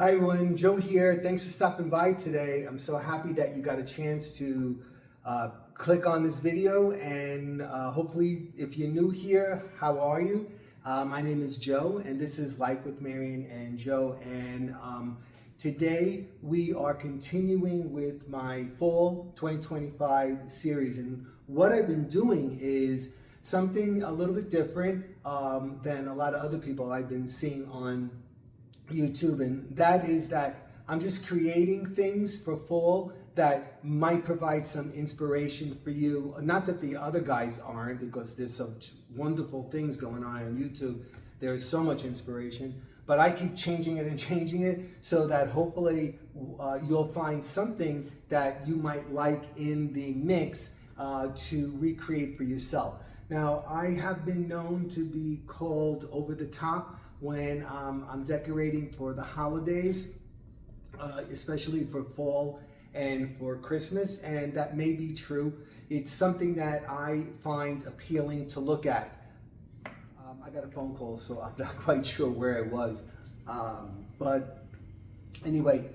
Hi everyone, Joe here. Thanks for stopping by today. I'm so happy that you got a chance to click on this video, and hopefully if you're new here, how are you? My name is Joe and this is Life with Marion and Joe, and today we are continuing with my fall 2025 series, and what I've been doing is something a little bit different than a lot of other people I've been seeing on YouTube, and that is that I'm just creating things for fall that might provide some inspiration for you. Not that the other guys aren't, because there's such wonderful things going on YouTube. There's so much inspiration, but I keep changing it and changing it so that hopefully you'll find something that you might like in the mix to recreate for yourself. Now, I have been known to be called over the top when I'm decorating for the holidays, especially for fall and for Christmas, and that may be true. It's something that I find appealing to look at. I got a phone call, so I'm not quite sure where it was. But anyway,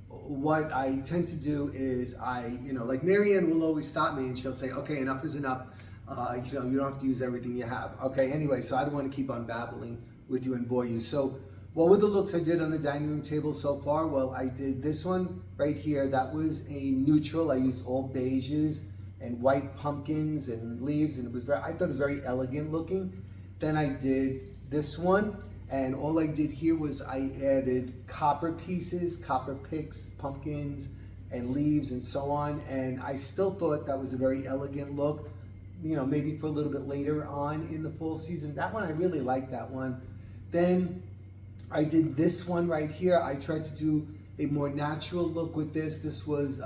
what I tend to do is like Marianne will always stop me and she'll say, okay, enough is enough. You don't have to use everything you have. Okay, anyway, so I don't want to keep on babbling with you and bore you. So what were the looks I did on the dining room table so far? Well, I did this one right here. That was a neutral. I used all beiges and white pumpkins and leaves, and I thought it was very elegant looking. Then I did this one, and all I did here was I added copper pieces, copper picks, pumpkins, and leaves, and so on. And I still thought that was a very elegant look, you know, maybe for a little bit later on in the fall season. That one, I really like that one. Then I did this one right here. I tried to do a more natural look with this. This was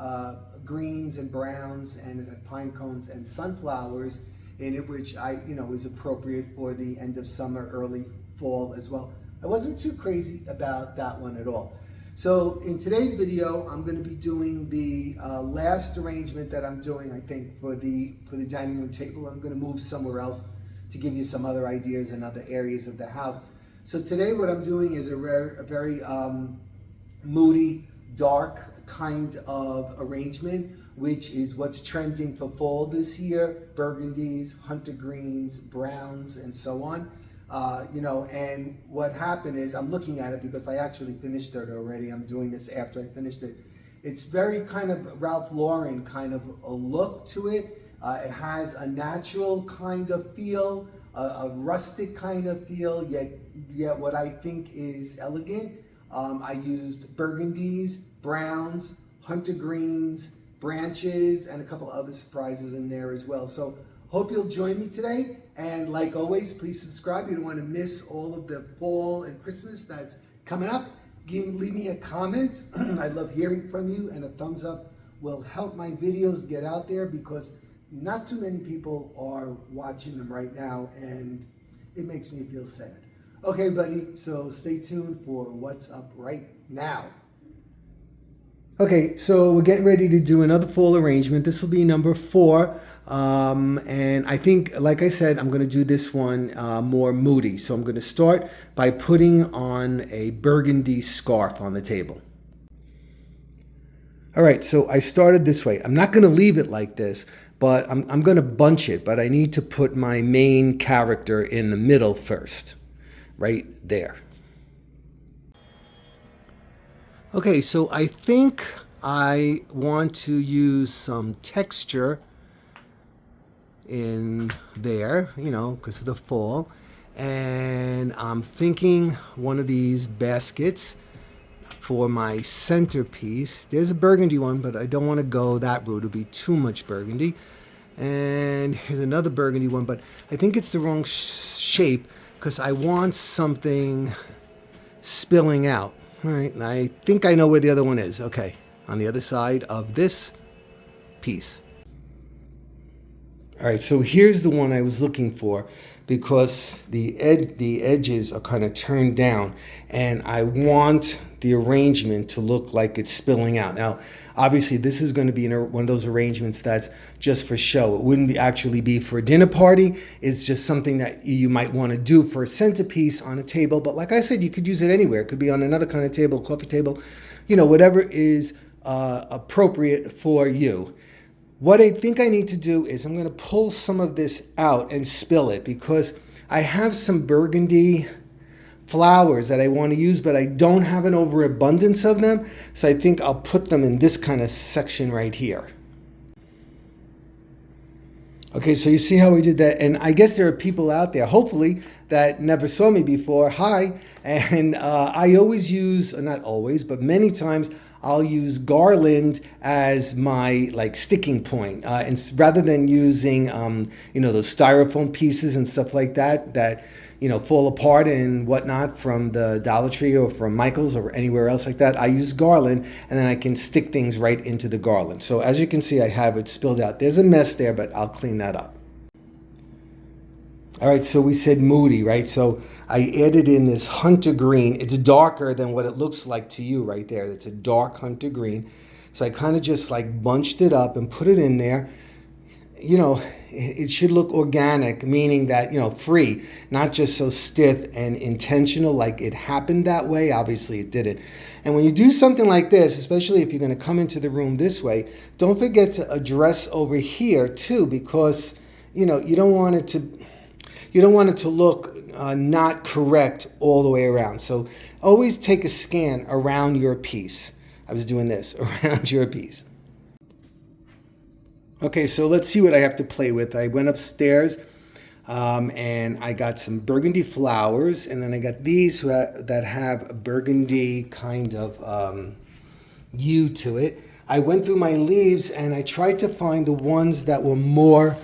greens and browns and pine cones and sunflowers in it, which is appropriate for the end of summer, early fall as well. I wasn't too crazy about that one at all. So in today's video, I'm going to be doing the last arrangement that I'm doing, I think, for the dining room table. I'm going to move somewhere else to give you some other ideas in other areas of the house. So today what I'm doing is a very moody, dark kind of arrangement, which is what's trending for fall this year: burgundies, hunter greens, browns, and so on. And what happened is, I'm looking at it because I actually finished it already. I'm doing this after I finished it. It's very kind of Ralph Lauren kind of a look to it. It has a natural kind of feel, a rustic kind of feel, yet what I think is elegant. I used burgundies, browns, hunter greens, branches, and a couple other surprises in there as well. So hope you'll join me today. And like always, please subscribe. You don't want to miss all of the fall and Christmas that's coming up. Leave me a comment. I love hearing from you, and a thumbs up will help my videos get out there, because not too many people are watching them right now, and it makes me feel sad. Okay, buddy, so stay tuned for what's up right now. Okay, so we're getting ready to do another fall arrangement. This will be number 4. And I think, like I said, I'm going to do this one more moody. So I'm going to start by putting on a burgundy scarf on the table. All right, so I started this way. I'm not going to leave it like this, but I'm going to bunch it. But I need to put my main character in the middle first, right there. Okay, so I think I want to use some texture in there, because of the fall. And I'm thinking one of these baskets for my centerpiece. There's a burgundy one, but I don't want to go that route. It'll be too much burgundy. And here's another burgundy one, but I think it's the wrong shape because I want something spilling out. All right, and I think I know where the other one is. Okay, on the other side of this piece. All right, so here's the one I was looking for. because the edges are kind of turned down, and I want the arrangement to look like it's spilling out. Now, obviously, this is going to be one of those arrangements that's just for show. It wouldn't actually be for a dinner party. It's just something that you might want to do for a centerpiece on a table. But like I said, you could use it anywhere. It could be on another kind of table, coffee table, whatever is appropriate for you. What I think I need to do is I'm going to pull some of this out and spill it, because I have some burgundy flowers that I want to use, but I don't have an overabundance of them. So I think I'll put them in this kind of section right here. Okay, so you see how we did that? And I guess there are people out there, hopefully, that never saw me before. Hi. And I always use, not always, but many times, I'll use garland as my sticking point, and rather than using those styrofoam pieces and stuff like that fall apart and whatnot from the Dollar Tree or from Michael's or anywhere else like that. I use garland, and then I can stick things right into the garland. So as you can see, I have it spilled out. There's a mess there, but I'll clean that up. All right, so we said Moody, right? So I added in this hunter green. It's darker than what it looks like to you right there. It's a dark hunter green. So I kind of just bunched it up and put it in there. It should look organic, meaning that, free, not just so stiff and intentional like it happened that way. Obviously it didn't. And when you do something like this, especially if you're going to come into the room this way, don't forget to address over here too, because, you don't want it to look not correct all the way around. So always take a scan around your piece. I was doing this, around your piece. Okay, so let's see what I have to play with. I went upstairs and I got some burgundy flowers, and then I got these that have a burgundy kind of hue to it. I went through my leaves and I tried to find the ones that were more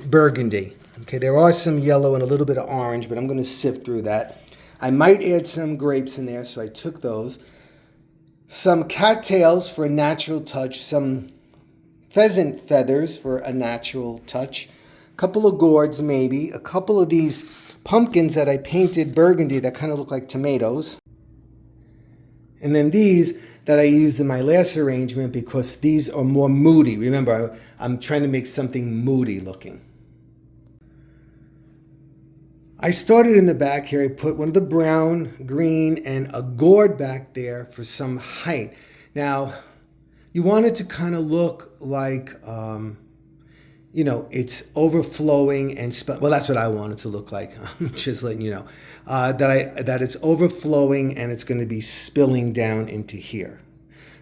burgundy. Okay, there are some yellow and a little bit of orange, but I'm going to sift through that. I might add some grapes in there, so I took those. Some cattails for a natural touch, some pheasant feathers for a natural touch, a couple of gourds maybe, a couple of these pumpkins that I painted burgundy that kind of look like tomatoes, and then these that I used in my last arrangement because these are more moody. Remember, I'm trying to make something moody looking. I started in the back here. I put one of the brown, green, and a gourd back there for some height. Now, you want it to kind of look like, it's overflowing and well, that's what I want it to look like. I'm just letting you know that it's overflowing and it's going to be spilling down into here.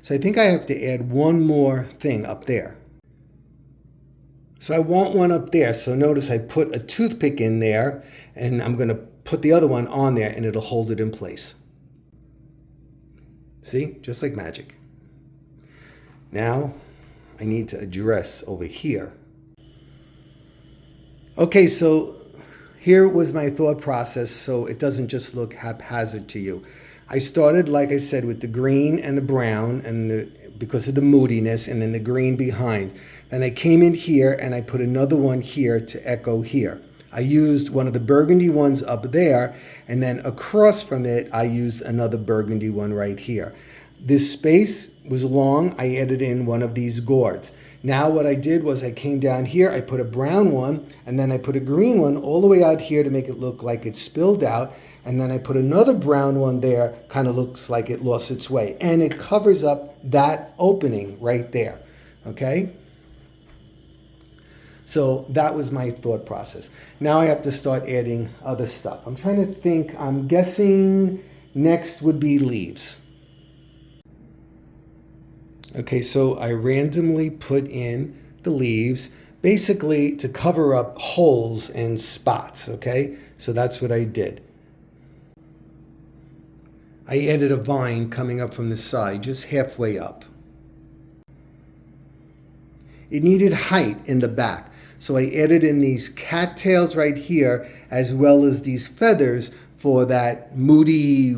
So I think I have to add one more thing up there. So I want one up there. So notice I put a toothpick in there, and I'm going to put the other one on there, and it'll hold it in place. See, just like magic. Now I need to address over here. Okay, so here was my thought process so it doesn't just look haphazard to you. I started, like I said, with the green and the brown because of the moodiness, and then the green behind. Then I came in here and I put another one here to echo here. I used one of the burgundy ones up there, and then across from it, I used another burgundy one right here. This space was long. I added in one of these gourds. Now what I did was I came down here, I put a brown one, and then I put a green one all the way out here to make it look like it spilled out. And then I put another brown one there, kind of looks like it lost its way. And it covers up that opening right there, okay? So that was my thought process. Now I have to start adding other stuff. I'm trying to think, I'm guessing next would be leaves. Okay, so I randomly put in the leaves, basically to cover up holes and spots, okay? So that's what I did. I added a vine coming up from the side, just halfway up. It needed height in the back, so I added in these cattails right here, as well as these feathers for that moody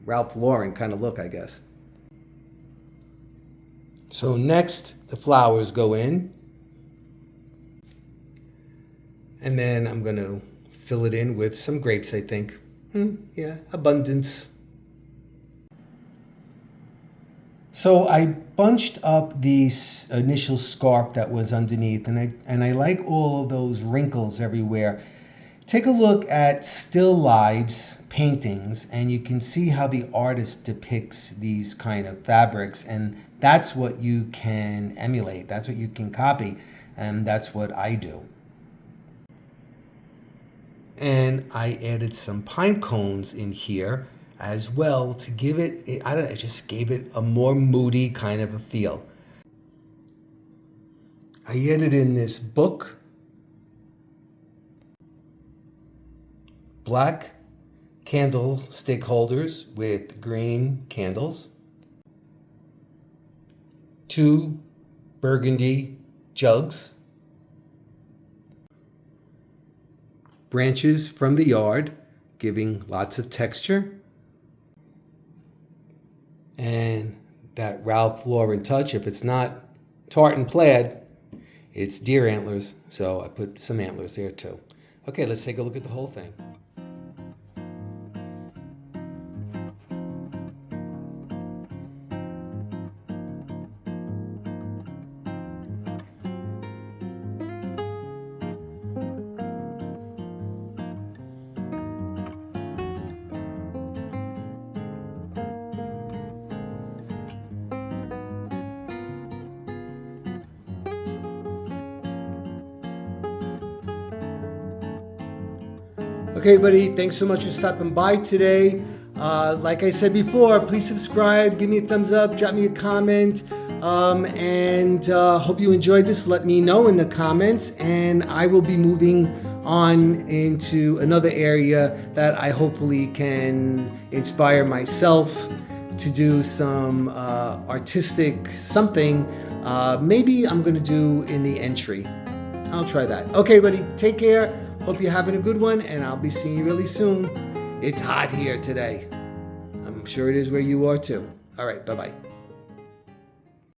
Ralph Lauren kind of look, I guess. So next, the flowers go in. And then I'm going to fill it in with some grapes, I think. Yeah, abundance. So I bunched up the initial scarp that was underneath, and I like all of those wrinkles everywhere. Take a look at still lives paintings, and you can see how the artist depicts these kind of fabrics, and that's what you can emulate. That's what you can copy, and that's what I do. And I added some pine cones in here as well to give it, it just gave it a more moody kind of a feel. I added in this book, black candlestick holders with green candles, 2 burgundy jugs, branches from the yard, giving lots of texture, and that Ralph Lauren touch. If it's not tartan plaid, it's deer antlers, so I put some antlers there too. Okay, let's take a look at the whole thing. Okay, everybody, thanks so much for stopping by today. Like I said before, please subscribe, give me a thumbs up, drop me a comment, and hope you enjoyed this. Let me know in the comments, and I will be moving on into another area that I hopefully can inspire myself to do some artistic something. Maybe I'm going to do in the entry. I'll try that. Okay, buddy, take care. Hope you're having a good one, and I'll be seeing you really soon. It's hot here today. I'm sure it is where you are too. All right, bye-bye.